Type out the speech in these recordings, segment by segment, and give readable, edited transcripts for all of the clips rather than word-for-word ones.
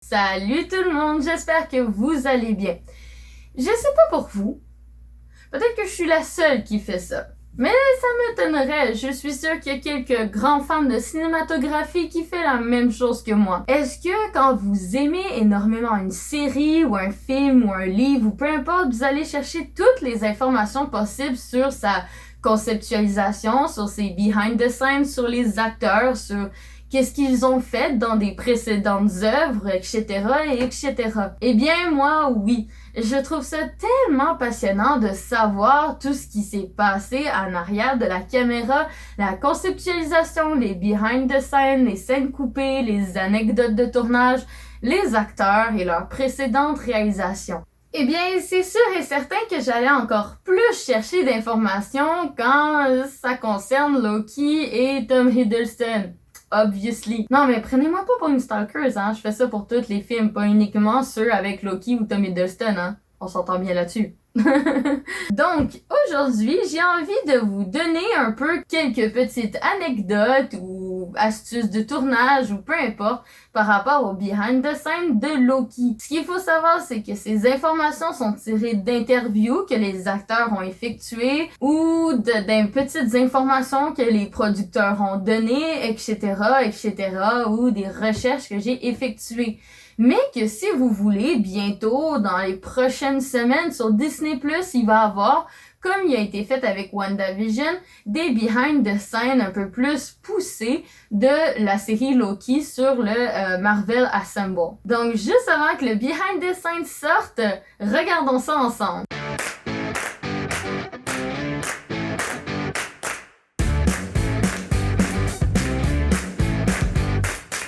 Salut tout le monde, j'espère que vous allez bien. Je sais pas pour vous, peut-être que je suis la seule qui fait ça, mais ça m'étonnerait, je suis sûre qu'il y a quelques grands fans de cinématographie qui font la même chose que moi. Est-ce que quand vous aimez énormément une série ou un film ou un livre ou peu importe, vous allez chercher toutes les informations possibles sur sa conceptualisation, sur ses behind the scenes, sur les acteurs, sur qu'est-ce qu'ils ont fait dans des précédentes œuvres, etc., etc. Eh bien, moi, oui. Je trouve ça tellement passionnant de savoir tout ce qui s'est passé en arrière de la caméra, la conceptualisation, les behind the scenes, les scènes coupées, les anecdotes de tournage, les acteurs et leurs précédentes réalisations. Eh bien, c'est sûr et certain que j'allais encore plus chercher d'informations quand ça concerne Loki et Tom Hiddleston. Obviously. Non, mais prenez-moi pas pour une stalker, hein. Je fais ça pour tous les films, pas uniquement ceux avec Loki ou Tom Hiddleston, hein. On s'entend bien là-dessus. Donc, aujourd'hui, j'ai envie de vous donner un peu quelques petites anecdotes ou astuces de tournage ou peu importe par rapport au behind the scenes de Loki. Ce qu'il faut savoir, c'est que ces informations sont tirées d'interviews que les acteurs ont effectuées ou de petites informations que les producteurs ont données, etc., etc., ou des recherches que j'ai effectuées. Mais que si vous voulez, bientôt, dans les prochaines semaines sur Disney+, il va avoir, comme il a été fait avec WandaVision, des behind the scenes un peu plus poussés de la série Loki sur le Marvel Assemble. Donc, juste avant que le behind the scenes sorte, regardons ça ensemble.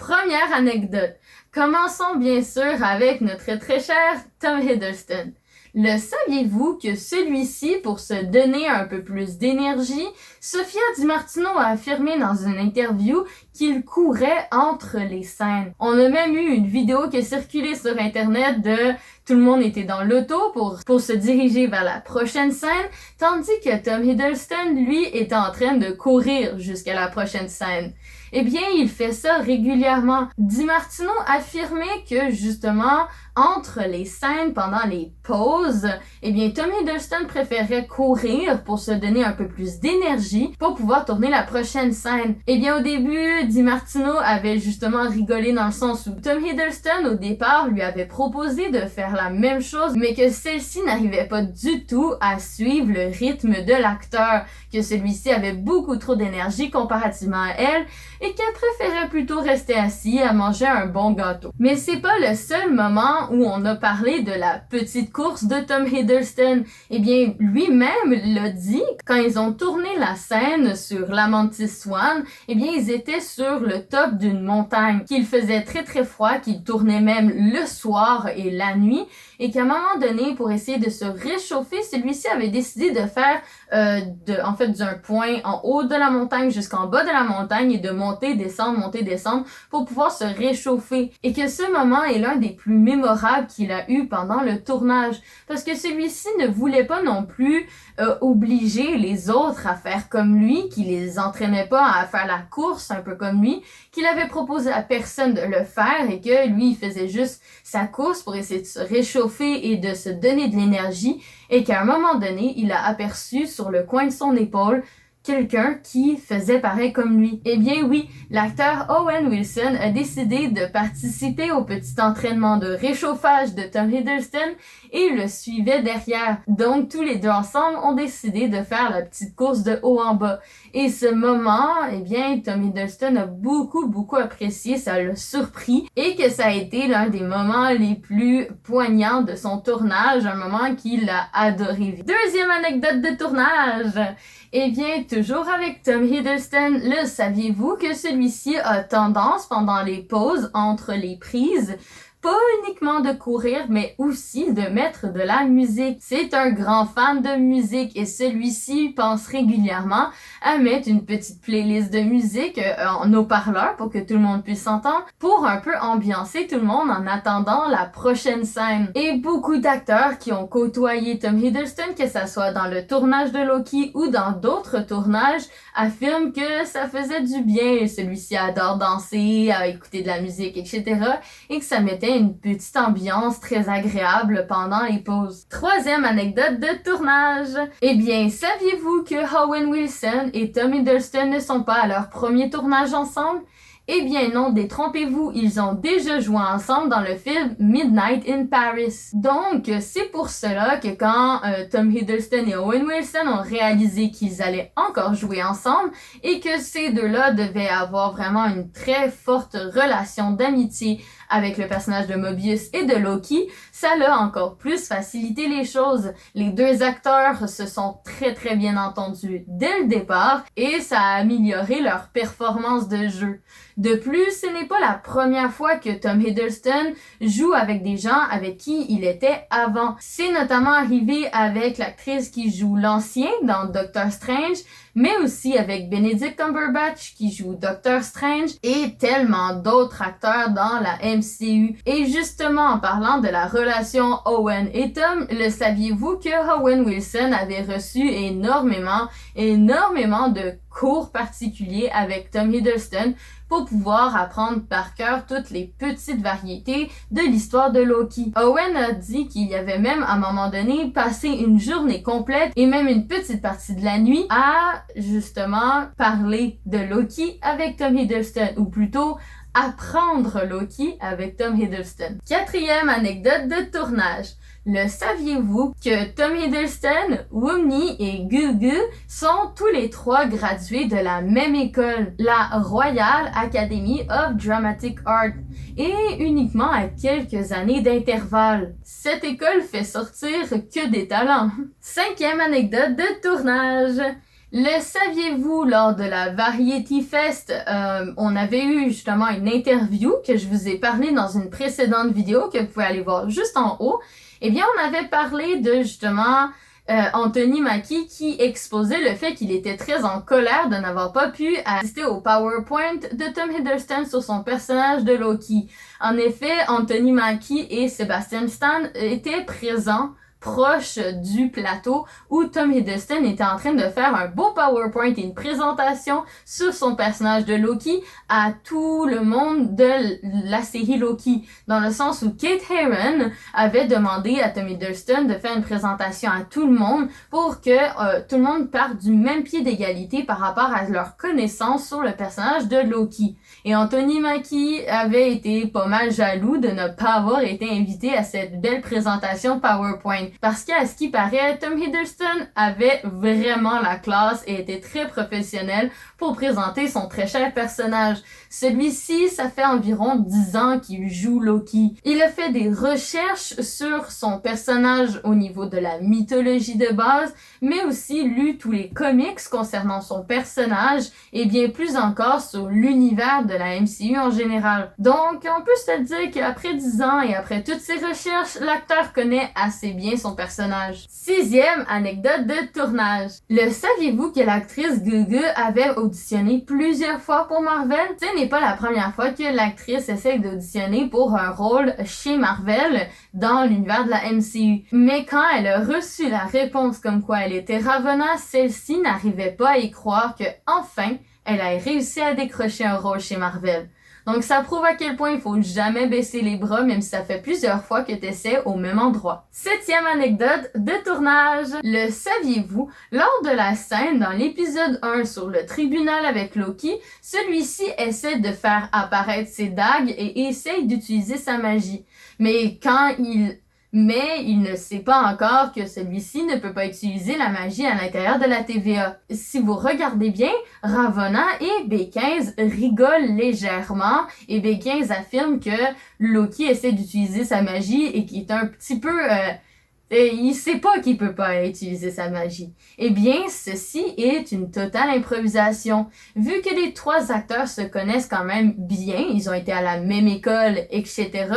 Première anecdote. Commençons bien sûr avec notre très cher Tom Hiddleston. Le saviez-vous que celui-ci, pour se donner un peu plus d'énergie, Sofia Di Martino a affirmé dans une interview qu'il courait entre les scènes. On a même eu une vidéo qui a circulé sur internet de tout le monde était dans l'auto pour se diriger vers la prochaine scène, tandis que Tom Hiddleston, lui, était en train de courir jusqu'à la prochaine scène. Eh bien, il fait ça régulièrement. Di Martino affirmait que, justement, entre les scènes, pendant les pauses, eh bien, Tom Hiddleston préférait courir pour se donner un peu plus d'énergie pour pouvoir tourner la prochaine scène. Eh bien, au début, Di Martino avait justement rigolé dans le sens où Tom Hiddleston, au départ, lui avait proposé de faire la même chose, mais que celle-ci n'arrivait pas du tout à suivre le rythme de l'acteur, que celui-ci avait beaucoup trop d'énergie comparativement à elle, et qu'elle préférait plutôt rester assis à manger un bon gâteau. Mais c'est pas le seul moment où on a parlé de la petite course de Tom Hiddleston. Eh bien, lui-même l'a dit, quand ils ont tourné la scène sur l'Amantis Swan, eh bien, ils étaient sur le top d'une montagne, qu'il faisait très très froid, qu'il tournait même le soir et la nuit, et qu'à un moment donné, pour essayer de se réchauffer, celui-ci avait décidé de faire d'un point en haut de la montagne jusqu'en bas de la montagne et de monter, descendre pour pouvoir se réchauffer. Et que ce moment est l'un des plus mémorables qu'il a eu pendant le tournage. Parce que celui-ci ne voulait pas non plus obliger les autres à faire comme lui, qu'il les entraînait pas à faire la course un peu comme lui, qu'il avait proposé à personne de le faire et que lui, il faisait juste sa course pour essayer de se réchauffer et de se donner de l'énergie et qu'à un moment donné, il a aperçu sur le coin de son épaule quelqu'un qui faisait pareil comme lui. Eh bien oui, l'acteur Owen Wilson a décidé de participer au petit entraînement de réchauffage de Tom Hiddleston et le suivait derrière. Donc tous les deux ensemble ont décidé de faire la petite course de haut en bas. Et ce moment, eh bien Tom Hiddleston a beaucoup apprécié, ça l'a surpris et que ça a été l'un des moments les plus poignants de son tournage, un moment qu'il a adoré. Deuxième anecdote de tournage. Eh bien, toujours avec Tom Hiddleston, le saviez-vous que celui-ci a tendance pendant les pauses entre les prises, pas uniquement de courir, mais aussi de mettre de la musique. C'est un grand fan de musique et celui-ci pense régulièrement à mettre une petite playlist de musique en haut-parleur pour que tout le monde puisse s'entendre, pour un peu ambiancer tout le monde en attendant la prochaine scène. Et beaucoup d'acteurs qui ont côtoyé Tom Hiddleston, que ça soit dans le tournage de Loki ou dans d'autres tournages, affirment que ça faisait du bien. Celui-ci adore danser, écouter de la musique, etc. et que ça mettait avait une petite ambiance très agréable pendant les pauses. Troisième anecdote de tournage. Eh bien, saviez-vous que Owen Wilson et Tom Hiddleston ne sont pas à leur premier tournage ensemble? Eh bien non, détrompez-vous, ils ont déjà joué ensemble dans le film Midnight in Paris. Donc, c'est pour cela que quand Tom Hiddleston et Owen Wilson ont réalisé qu'ils allaient encore jouer ensemble et que ces deux-là devaient avoir vraiment une très forte relation d'amitié avec le personnage de Mobius et de Loki, ça l'a encore plus facilité les choses. Les deux acteurs se sont très bien entendus dès le départ et ça a amélioré leur performance de jeu. De plus, ce n'est pas la première fois que Tom Hiddleston joue avec des gens avec qui il était avant. C'est notamment arrivé avec l'actrice qui joue l'Ancien dans Doctor Strange, mais aussi avec Benedict Cumberbatch qui joue Doctor Strange et tellement d'autres acteurs dans la MCU. Et justement, en parlant de la relation Owen et Tom, le saviez-vous que Owen Wilson avait reçu énormément de cours particuliers avec Tom Hiddleston pour pouvoir apprendre par cœur toutes les petites variétés de l'histoire de Loki. Owen a dit qu'il y avait même à un moment donné passé une journée complète et même une petite partie de la nuit à justement parler de Loki avec Tom Hiddleston, ou plutôt apprendre Loki avec Tom Hiddleston. Quatrième anecdote de tournage. Le saviez-vous que Tom Hiddleston, Wumney et Gugu sont tous les trois gradués de la même école, la Royal Academy of Dramatic Art, et uniquement à quelques années d'intervalle. Cette école fait sortir que des talents. Cinquième anecdote de tournage. Le saviez-vous, lors de la Variety Fest, on avait eu justement une interview que je vous ai parlé dans une précédente vidéo que vous pouvez aller voir juste en haut. Eh bien, on avait parlé de justement Anthony Mackie qui exposait le fait qu'il était très en colère de n'avoir pas pu assister au PowerPoint de Tom Hiddleston sur son personnage de Loki. En effet, Anthony Mackie et Sebastian Stan étaient présents proche du plateau où Tom Hiddleston était en train de faire un beau PowerPoint et une présentation sur son personnage de Loki à tout le monde de la série Loki, dans le sens où Kate Herron avait demandé à Tom Hiddleston de faire une présentation à tout le monde pour que tout le monde parte du même pied d'égalité par rapport à leur connaissance sur le personnage de Loki. Et Anthony Mackie avait été pas mal jaloux de ne pas avoir été invité à cette belle présentation PowerPoint. Parce qu'à ce qui paraît, Tom Hiddleston avait vraiment la classe et était très professionnel pour présenter son très cher personnage. Celui-ci, ça fait environ 10 ans qu'il joue Loki. Il a fait des recherches sur son personnage au niveau de la mythologie de base, mais aussi lu tous les comics concernant son personnage et bien plus encore sur l'univers de la MCU en général. Donc, on peut se dire qu'après 10 ans et après toutes ces recherches, l'acteur connaît assez bien son personnage. Sixième anecdote de tournage. Le saviez-vous que l'actrice Gugu avait auditionné plusieurs fois pour Marvel? Ce n'est pas la première fois que l'actrice essaie d'auditionner pour un rôle chez Marvel dans l'univers de la MCU. Mais quand elle a reçu la réponse comme quoi elle était Ravonna, celle-ci n'arrivait pas à y croire que enfin elle a réussi à décrocher un rôle chez Marvel. Donc ça prouve à quel point il faut jamais baisser les bras, même si ça fait plusieurs fois que tu essaies au même endroit. Septième anecdote de tournage. Le saviez-vous? Lors de la scène dans l'épisode 1 sur le tribunal avec Loki, celui-ci essaie de faire apparaître ses dagues et essaye d'utiliser sa magie. Mais il ne sait pas encore que celui-ci ne peut pas utiliser la magie à l'intérieur de la TVA. Si vous regardez bien, Ravonna et B15 rigolent légèrement et B15 affirme que Loki essaie d'utiliser sa magie et qu'il est un petit peu... il sait pas qu'il peut pas utiliser sa magie. Eh bien, ceci est une totale improvisation. Vu que les trois acteurs se connaissent quand même bien, ils ont été à la même école, etc.,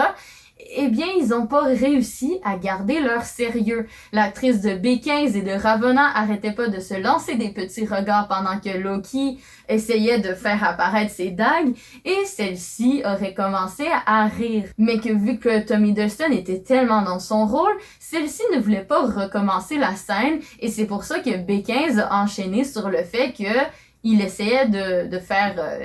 eh bien, ils n'ont pas réussi à garder leur sérieux. L'actrice de B15 et de Ravonna arrêtait pas de se lancer des petits regards pendant que Loki essayait de faire apparaître ses dagues et celle-ci aurait commencé à rire. Mais que vu que Tom Hiddleston était tellement dans son rôle, celle-ci ne voulait pas recommencer la scène et c'est pour ça que B15 a enchaîné sur le fait que il essayait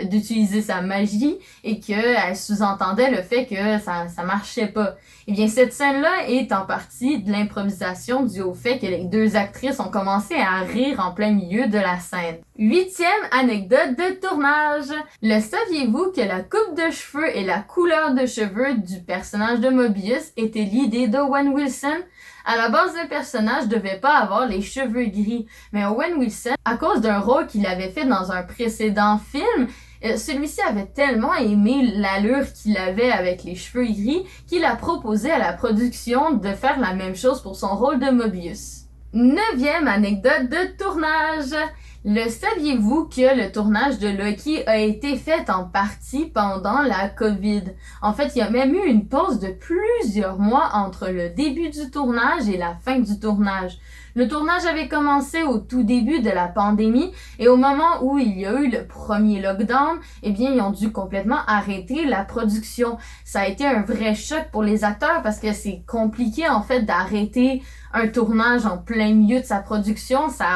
d'utiliser sa magie et qu'elle sous-entendait le fait que ça marchait pas. Eh bien, cette scène-là est en partie de l'improvisation due au fait que les deux actrices ont commencé à rire en plein milieu de la scène. 8e anecdote de tournage. Le saviez-vous que la coupe de cheveux et la couleur de cheveux du personnage de Mobius était l'idée d'Owen Wilson? À la base, le personnage devait pas avoir les cheveux gris, mais Owen Wilson, à cause d'un rôle qu'il avait fait dans un précédent film, celui-ci avait tellement aimé l'allure qu'il avait avec les cheveux gris qu'il a proposé à la production de faire la même chose pour son rôle de Mobius. 9e anecdote de tournage. Le saviez-vous que le tournage de Loki a été fait en partie pendant la COVID? En fait, il y a même eu une pause de plusieurs mois entre le début du tournage et la fin du tournage. Le tournage avait commencé au tout début de la pandémie et au moment où il y a eu le premier lockdown, eh bien, ils ont dû complètement arrêter la production. Ça a été un vrai choc pour les acteurs parce que c'est compliqué, en fait, d'arrêter un tournage en plein milieu de sa production. Ça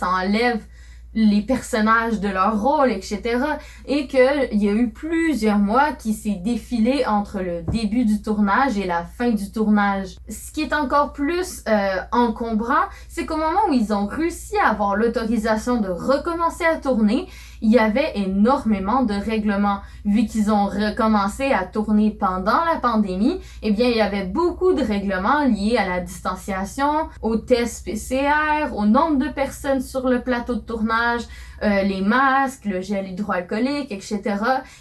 enlève les personnages de leur rôle, etc. Et qu'il y a eu plusieurs mois qui s'est défilé entre le début du tournage et la fin du tournage. Ce qui est encore plus encombrant, c'est qu'au moment où ils ont réussi à avoir l'autorisation de recommencer à tourner, il y avait énormément de règlements. Vu qu'ils ont recommencé à tourner pendant la pandémie, eh bien, il y avait beaucoup de règlements liés à la distanciation, aux tests PCR, au nombre de personnes sur le plateau de tournage, les masques, le gel hydroalcoolique, etc.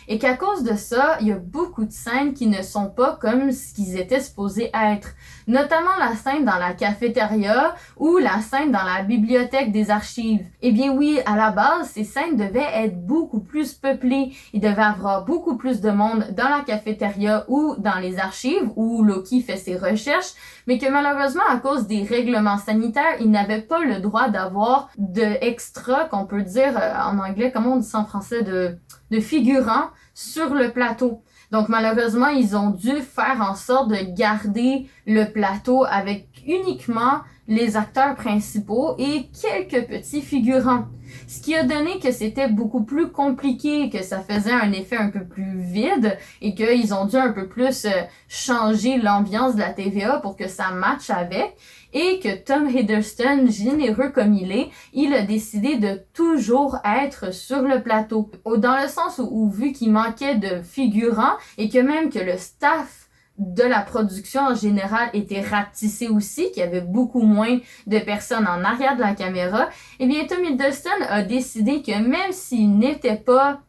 Et qu'à cause de ça, il y a beaucoup de scènes qui ne sont pas comme ce qu'ils étaient supposés être. Notamment la scène dans la cafétéria ou la scène dans la bibliothèque des archives. Eh bien oui, à la base, ces scènes devaient être beaucoup plus peuplées. Il devait y avoir beaucoup plus de monde dans la cafétéria ou dans les archives où Loki fait ses recherches, mais que malheureusement, à cause des règlements sanitaires, il n'avait pas le droit d'avoir de extra, qu'on peut dire en anglais, comment on dit ça en français, de figurants sur le plateau. Donc malheureusement, ils ont dû faire en sorte de garder le plateau avec uniquement les acteurs principaux et quelques petits figurants. Ce qui a donné que c'était beaucoup plus compliqué, que ça faisait un effet un peu plus vide et qu'ils ont dû un peu plus changer l'ambiance de la TVA pour que ça matche avec. Et que Tom Hiddleston, généreux comme il a décidé de toujours être sur le plateau. Dans le sens où vu qu'il manquait de figurants et que même que le staff de la production en général était rapetissé aussi, qu'il y avait beaucoup moins de personnes en arrière de la caméra, eh bien Tom Hiddleston a décidé que même s'il n'était pas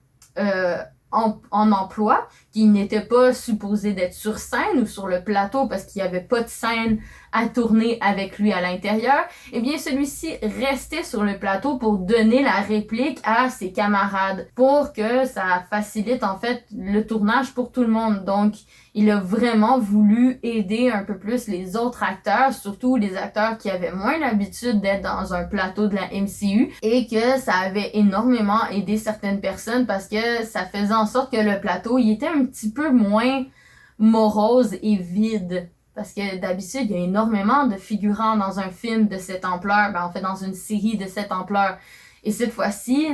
en emploi, qu'il n'était pas supposé d'être sur scène ou sur le plateau parce qu'il n'y avait pas de scène à tourner avec lui à l'intérieur, eh bien celui-ci restait sur le plateau pour donner la réplique à ses camarades pour que ça facilite en fait le tournage pour tout le monde. Donc il a vraiment voulu aider un peu plus les autres acteurs, surtout les acteurs qui avaient moins l'habitude d'être dans un plateau de la MCU et que ça avait énormément aidé certaines personnes parce que ça faisait en sorte que le plateau il était un petit peu moins morose et vide. Parce que d'habitude, il y a énormément de figurants dans un film de cette ampleur, en fait dans une série de cette ampleur. Et cette fois-ci,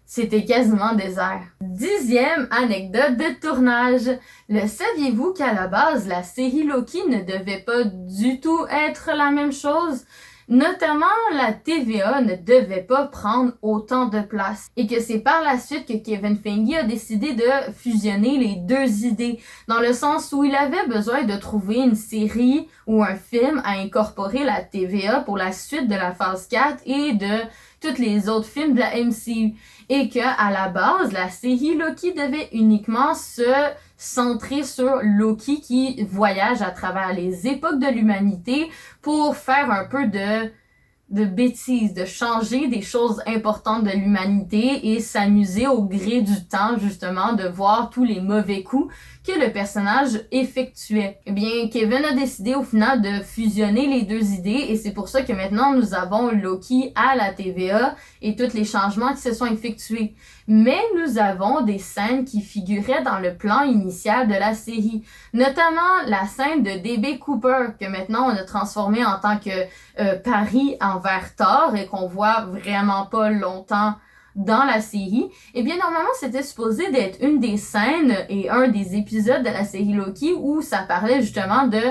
c'était quasiment désert. 10e anecdote de tournage. Le saviez-vous qu'à la base, la série Loki ne devait pas du tout être la même chose? Notamment, la TVA ne devait pas prendre autant de place et que c'est par la suite que Kevin Feige a décidé de fusionner les deux idées, dans le sens où il avait besoin de trouver une série ou un film à incorporer la TVA pour la suite de la phase 4 et de tous les autres films de la MCU. Et que à la base, la série Loki devait uniquement se centrer sur Loki qui voyage à travers les époques de l'humanité pour faire un peu de bêtises, de changer des choses importantes de l'humanité et s'amuser au gré du temps, justement, de voir tous les mauvais coups que le personnage effectuait. Eh bien, Kevin a décidé au final de fusionner les deux idées et c'est pour ça que maintenant nous avons Loki à la TVA et tous les changements qui se sont effectués. Mais nous avons des scènes qui figuraient dans le plan initial de la série, notamment la scène de D.B. Cooper que maintenant on a transformé en tant que Paris envers Thor et qu'on voit vraiment pas longtemps dans la série, eh bien normalement c'était supposé d'être une des scènes et un des épisodes de la série Loki où ça parlait justement de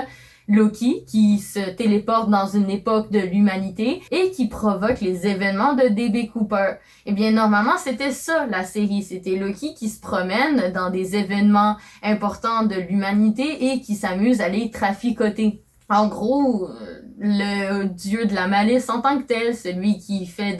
Loki qui se téléporte dans une époque de l'humanité et qui provoque les événements de D.B. Cooper. Eh bien, normalement, c'était ça, la série. C'était Loki qui se promène dans des événements importants de l'humanité et qui s'amuse à les traficoter. En gros, le dieu de la malice en tant que tel, celui qui fait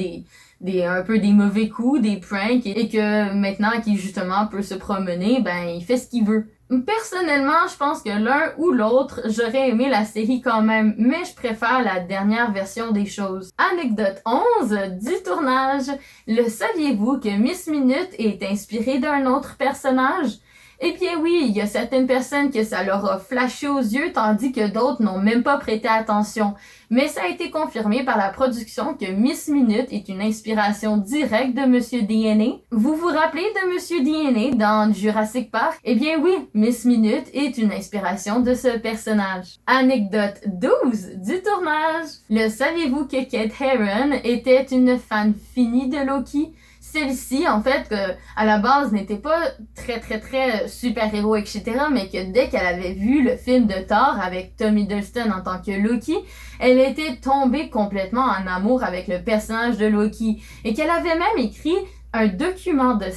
un peu des mauvais coups, des pranks, et que maintenant qu'il justement peut se promener, ben, il fait ce qu'il veut. Personnellement, je pense que l'un ou l'autre, j'aurais aimé la série quand même, mais je préfère la dernière version des choses. Anecdote 11 du tournage. Le saviez-vous que Miss Minute est inspirée d'un autre personnage? Eh bien oui, il y a certaines personnes que ça leur a flashé aux yeux, tandis que d'autres n'ont même pas prêté attention. Mais ça a été confirmé par la production que Miss Minute est une inspiration directe de Monsieur DNA. Vous vous rappelez de Monsieur DNA dans Jurassic Park? Eh bien oui, Miss Minute est une inspiration de ce personnage. Anecdote 12 du tournage. Le saviez-vous que Kate Herron était une fan finie de Loki? Celle-ci, en fait, à la base, n'était pas très super-héros, etc., mais que dès qu'elle avait vu le film de Thor avec Tom Hiddleston en tant que Loki, elle était tombée complètement en amour avec le personnage de Loki, et qu'elle avait même écrit un document de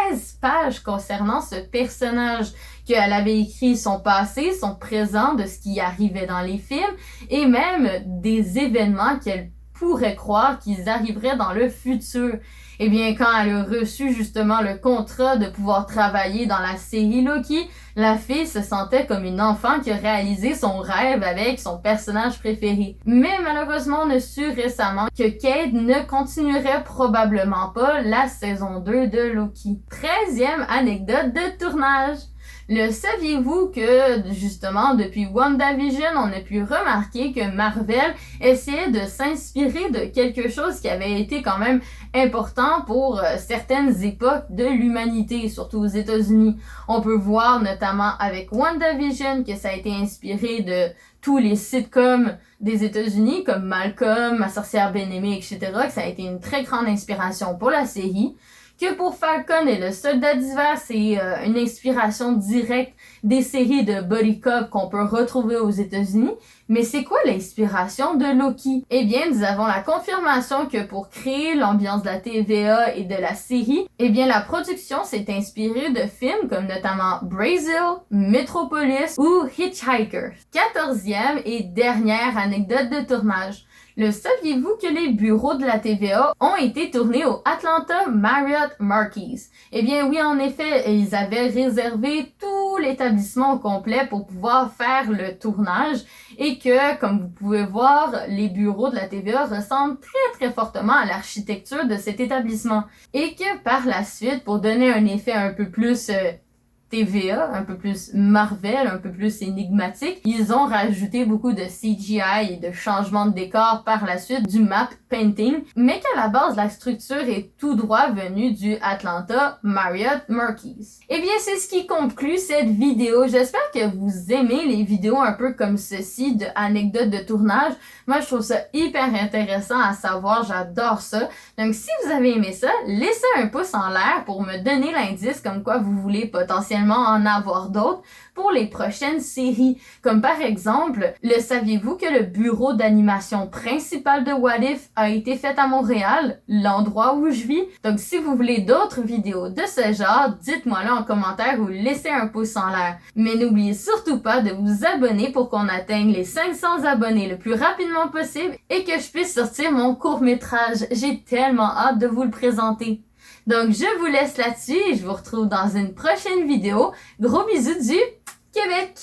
16 pages concernant ce personnage, qu'elle avait écrit son passé, son présent, de ce qui arrivait dans les films, et même des événements qu'elle pourrait croire qu'ils arriveraient dans le futur. Eh bien, quand elle a reçu justement le contrat de pouvoir travailler dans la série Loki, la fille se sentait comme une enfant qui a réalisé son rêve avec son personnage préféré. Mais malheureusement, on a su récemment que Kate ne continuerait probablement pas la saison 2 de Loki. 13e anecdote de tournage. Le saviez-vous que, justement, depuis WandaVision, on a pu remarquer que Marvel essayait de s'inspirer de quelque chose qui avait été quand même important pour certaines époques de l'humanité, surtout aux États-Unis. On peut voir notamment avec WandaVision que ça a été inspiré de tous les sitcoms des États-Unis, comme Malcolm, Ma sorcière bien-aimée, etc., que ça a été une très grande inspiration pour la série. Que pour Falcon et le Soldat d'hiver, c'est une inspiration directe des séries de Buddy Cop qu'on peut retrouver aux États-Unis. Mais c'est quoi l'inspiration de Loki? Eh bien, nous avons la confirmation que pour créer l'ambiance de la TVA et de la série, eh bien, la production s'est inspirée de films comme notamment Brazil, Metropolis ou Hitchhiker. 14e et dernière anecdote de tournage. Le saviez-vous que les bureaux de la TVA ont été tournés au Atlanta Marriott Marquis? Eh bien oui, en effet, ils avaient réservé tout l'établissement au complet pour pouvoir faire le tournage et que, comme vous pouvez voir, les bureaux de la TVA ressemblent très fortement à l'architecture de cet établissement. Et que par la suite, pour donner un effet un peu plus TVA, un peu plus Marvel, un peu plus énigmatique. Ils ont rajouté beaucoup de CGI et de changements de décor par la suite, du map painting, mais qu'à la base, la structure est tout droit venue du Atlanta Marriott Marquis. Eh bien, c'est ce qui conclut cette vidéo. J'espère que vous aimez les vidéos un peu comme ceci, de anecdotes de tournage. Moi, je trouve ça hyper intéressant à savoir, j'adore ça. Donc, si vous avez aimé ça, laissez un pouce en l'air pour me donner l'indice comme quoi vous voulez potentiellement en avoir d'autres pour les prochaines séries. Comme par exemple, le saviez-vous que le bureau d'animation principal de What If a été fait à Montréal, l'endroit où je vis? Donc si vous voulez d'autres vidéos de ce genre, dites-moi-le en commentaire ou laissez un pouce en l'air. Mais n'oubliez surtout pas de vous abonner pour qu'on atteigne les 500 abonnés le plus rapidement possible et que je puisse sortir mon court-métrage. J'ai tellement hâte de vous le présenter. Donc, je vous laisse là-dessus et je vous retrouve dans une prochaine vidéo. Gros bisous du Québec!